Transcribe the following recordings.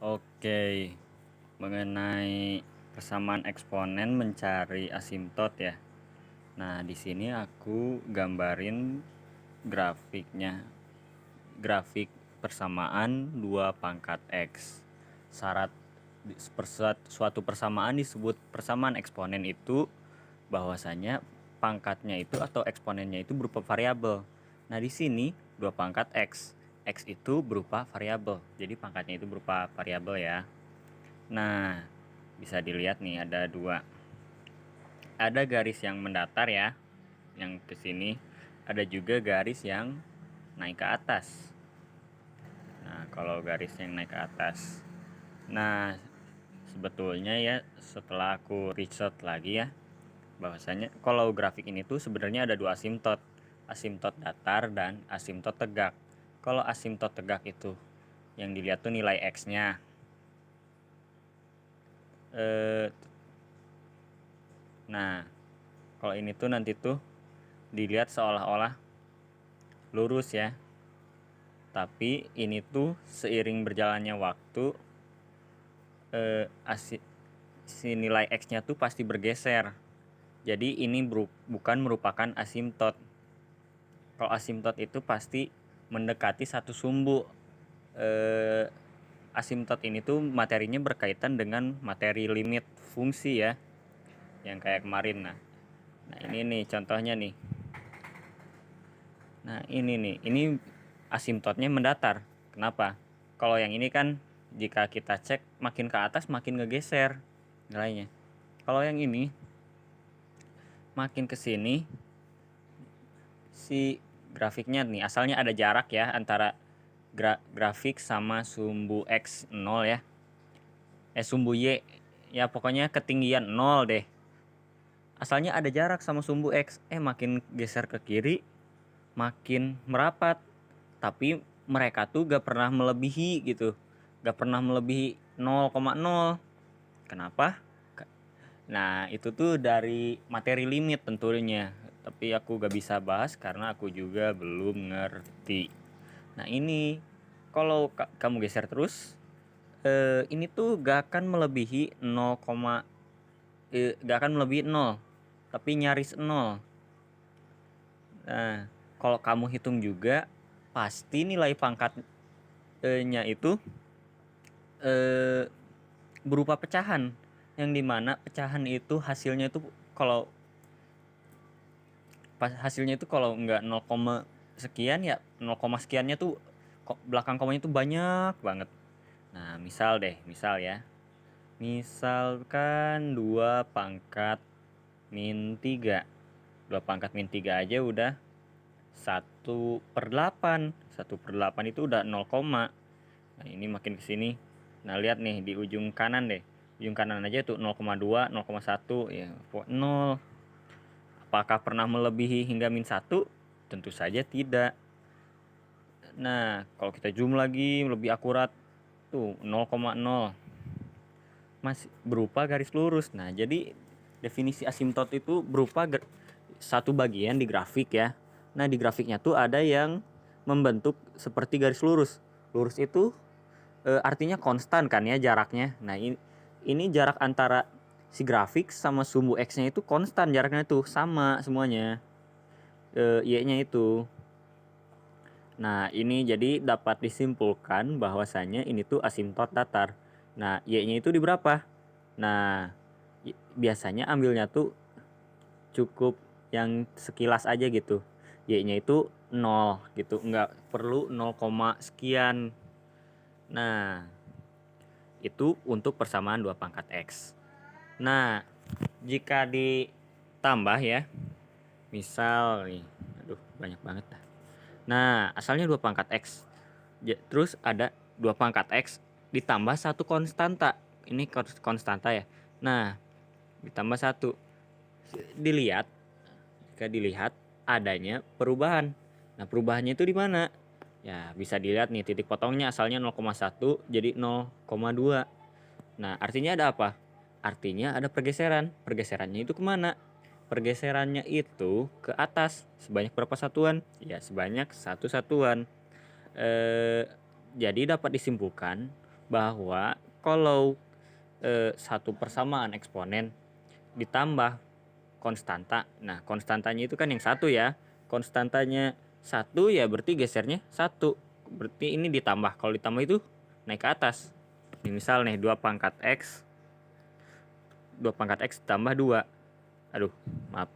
Oke, mengenai persamaan eksponen mencari asimtot ya. Nah, di sini aku gambarin grafiknya. Grafik persamaan 2 pangkat X. Syarat suatu persamaan disebut persamaan eksponen itu bahwasanya pangkatnya itu atau eksponennya itu berupa variabel. Nah, di sini 2 pangkat X. X itu berupa variabel. Jadi pangkatnya itu berupa variabel ya. Nah, bisa dilihat nih ada dua. Ada garis yang mendatar ya, yang ke sini. Ada juga garis yang naik ke atas. Nah, kalau garis yang naik ke atas. Nah, sebetulnya ya setelah aku research lagi ya, bahwasanya kalau grafik ini tuh sebenarnya ada dua asimtot. Asimtot datar dan asimtot tegak. Kalau asimtot tegak itu yang dilihat tuh nilai X-nya. Nah, kalau ini tuh nanti tuh dilihat seolah-olah lurus ya. Tapi ini tuh seiring berjalannya waktu si nilai X-nya tuh pasti bergeser. Jadi ini bukan merupakan asimtot. Kalau asimtot itu pasti mendekati satu sumbu. Asimtot ini tuh materinya berkaitan dengan materi limit fungsi ya, yang kayak kemarin. Nah ini nih contohnya nih. Nah ini nih, ini asimtotnya mendatar. Kenapa? Kalau yang ini kan jika kita cek makin ke atas makin ngegeser nilainya. Kalau yang ini makin ke sini si grafiknya nih asalnya ada jarak ya antara grafik sama sumbu X 0 ya. Sumbu Y ya pokoknya ketinggian 0 deh. Asalnya ada jarak sama sumbu X, makin geser ke kiri makin merapat. Tapi mereka tuh gak pernah melebihi gitu. Gak pernah melebihi 0,0. Kenapa? Nah itu tuh dari materi limit tentunya. Tapi aku gak bisa bahas karena aku juga belum ngerti. Nah ini kalau kamu geser terus, ini tuh gak akan melebihi 0, gak akan melebihi 0, tapi nyaris 0. Nah kalau kamu hitung juga pasti nilai pangkatnya itu berupa pecahan, yang dimana pecahan itu hasilnya itu kalau hasilnya itu kalau nggak 0, sekian ya 0, sekiannya tuh belakang komanya tuh banyak banget. Nah misal ya, misalkan 2 pangkat min 3. 2 pangkat min 3 aja udah 1/8. 1/8 itu udah 0, nah ini makin kesini. Nah lihat nih di ujung kanan deh, ujung kanan aja tuh 0,2, 0,1 ya 0. Apakah pernah melebihi hingga min 1? Tentu saja tidak. Nah kalau kita zoom lagi lebih akurat tuh 0,0 masih berupa garis lurus. Nah jadi definisi asimtot itu berupa satu bagian di grafik ya. Nah di grafiknya tuh ada yang membentuk seperti garis lurus. Lurus itu artinya konstan kan ya jaraknya. Nah ini jarak antara si grafik sama sumbu X-nya itu konstan, jaraknya tuh sama semuanya. Y-nya itu. Nah ini jadi dapat disimpulkan bahwasanya ini tuh asimtot datar. Nah Y-nya itu di berapa? Nah biasanya ambilnya tuh cukup yang sekilas aja gitu. Y-nya itu 0 gitu, nggak perlu 0, sekian. Nah itu untuk persamaan 2 pangkat X. Nah jika ditambah ya, misal nih, aduh banyak banget dah. Nah asalnya 2 pangkat X, terus ada 2 pangkat X ditambah satu konstanta. Ini konstanta ya. Nah ditambah satu, dilihat, jika dilihat adanya perubahan. Nah perubahannya itu di mana? Ya bisa dilihat nih titik potongnya asalnya 0,1 jadi 0,2. Nah artinya ada apa? Artinya ada pergeseran. Pergeserannya itu kemana? Pergeserannya itu ke atas. Sebanyak berapa satuan? Ya sebanyak 1 satuan. Jadi dapat disimpulkan bahwa kalau satu persamaan eksponen ditambah konstanta. Nah, konstantanya itu kan yang satu ya. Konstantanya satu ya berarti gesernya satu. Berarti ini ditambah. Kalau ditambah itu naik ke atas. Ini misal nih 2 pangkat X. 2 pangkat X tambah 2. Aduh, maaf.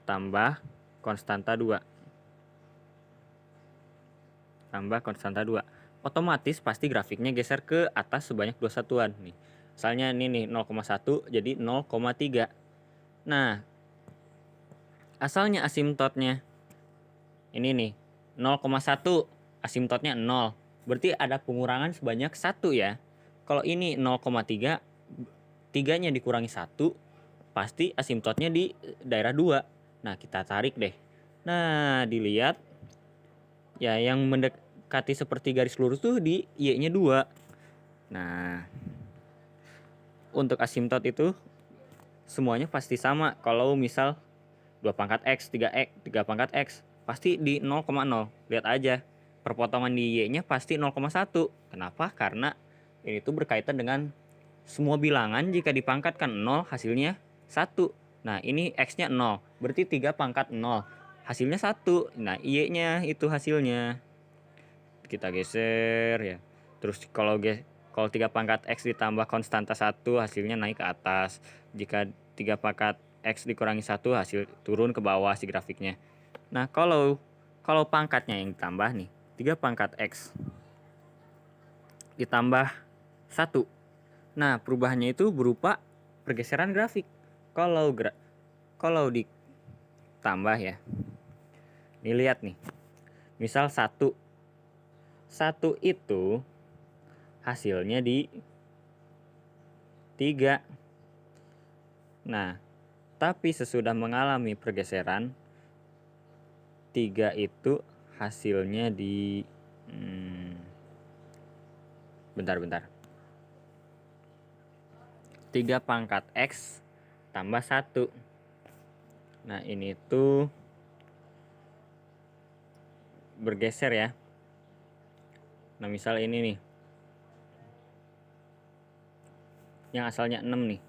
Tambah konstanta 2. Tambah konstanta 2. Otomatis pasti grafiknya geser ke atas sebanyak 2 satuan nih. Misalnya ini nih 0,1 jadi 0,3. Nah, asalnya asimtotnya ini nih 0,1, asimtotnya 0. Berarti ada pengurangan sebanyak 1 ya. Kalau ini 0,3, 3-nya dikurangi 1, pasti asimtotnya di daerah 2. Nah, kita tarik deh. Nah, dilihat ya yang mendekati seperti garis lurus tuh di Y-nya 2. Nah, untuk asimtot itu semuanya pasti sama. Kalau misal 2 pangkat X, 3 pangkat X, pasti di 0,0. Lihat aja, perpotongan di Y-nya pasti 0,1. Kenapa? Karena ini tuh berkaitan dengan semua bilangan jika dipangkatkan 0 hasilnya 1. Nah, ini X-nya 0, berarti 3 pangkat 0, hasilnya 1. Nah, Y-nya itu hasilnya. Kita geser ya. Terus kalau 3 pangkat X ditambah konstanta 1 hasilnya naik ke atas. Jika 3 pangkat X dikurangi 1 hasil turun ke bawah si grafiknya. Nah, kalau pangkatnya yang ditambah nih, 3 pangkat X ditambah 1. Nah, perubahannya itu berupa pergeseran grafik. Kalau ditambah ya. Nih lihat nih. Misal 1 itu hasilnya di 3. Nah, tapi sesudah mengalami pergeseran 3 itu hasilnya di bentar. 3 pangkat X tambah 1. Nah, ini tuh bergeser ya. Nah, misal ini nih. Yang asalnya 6 nih.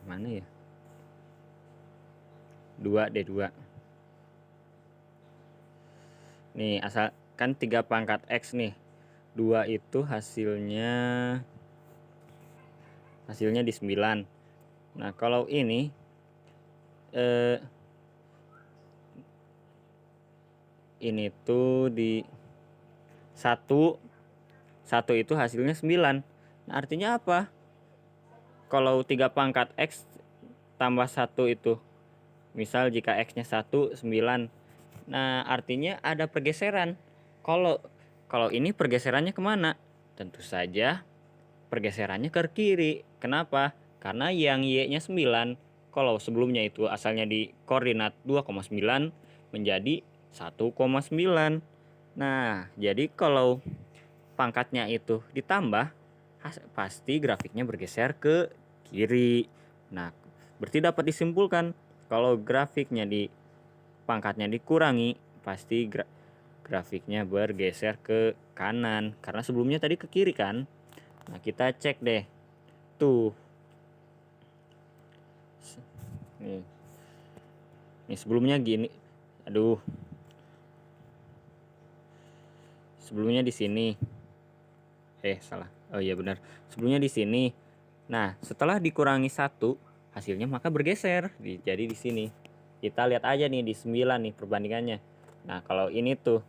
Mana ya? 2 Nih, asal kan 3 pangkat X nih. 2 itu hasilnya di 9. Nah, kalau ini ini tuh di 1 itu hasilnya 9. Nah, artinya apa? Kalau 3 pangkat X tambah 1 itu, misal jika X-nya 1, 9. Nah, artinya ada pergeseran. Kalau ini pergeserannya kemana? Tentu saja pergeserannya ke kiri. Kenapa? Karena yang Y-nya 9. Kalau sebelumnya itu asalnya di koordinat 2,9 menjadi 1,9. Nah, jadi kalau pangkatnya itu ditambah, pasti grafiknya bergeser ke kiri. Nah, berarti dapat disimpulkan kalau grafiknya di pangkatnya dikurangi, pasti grafiknya bergeser ke kanan karena sebelumnya tadi ke kiri kan. Nah, kita cek deh. Tuh. Nih sebelumnya gini. Aduh. Sebelumnya di sini. Salah. Oh iya benar. Sebelumnya di sini. Nah, setelah dikurangi 1, hasilnya maka bergeser. Jadi di sini. Kita lihat aja nih di 9 nih perbandingannya. Nah, kalau ini tuh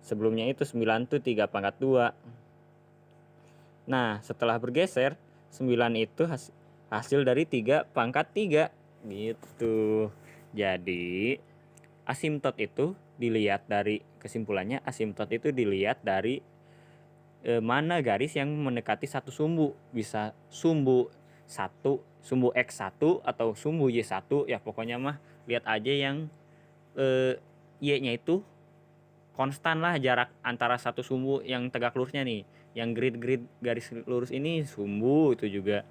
sebelumnya itu 9 tuh 3 pangkat 2. Nah, setelah bergeser 9 itu hasil dari 3 pangkat 3 gitu. Jadi asimtot itu dilihat dari kesimpulannya, asimtot itu dilihat dari mana garis yang mendekati satu sumbu. Bisa sumbu 1, sumbu X1 atau sumbu Y1, ya pokoknya mah lihat aja yang Y-nya itu konstan lah, jarak antara satu sumbu yang tegak lurusnya nih. Yang grid garis lurus ini sumbu itu juga.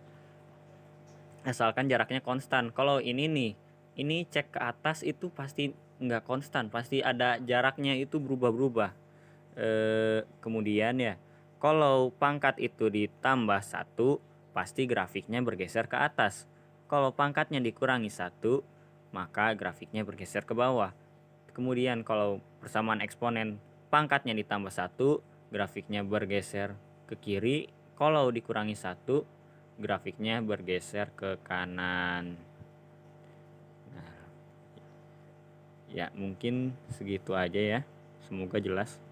Asalkan jaraknya konstan. Kalau ini nih, ini cek ke atas itu pasti nggak konstan, pasti ada jaraknya itu berubah-berubah. Kemudian ya, kalau pangkat itu ditambah 1, pasti grafiknya bergeser ke atas. Kalau pangkatnya dikurangi 1, maka grafiknya bergeser ke bawah. Kemudian kalau persamaan eksponen pangkatnya ditambah 1, grafiknya bergeser ke kiri. Kalau dikurangi 1, grafiknya bergeser ke kanan. Nah, ya mungkin segitu aja ya. Semoga jelas.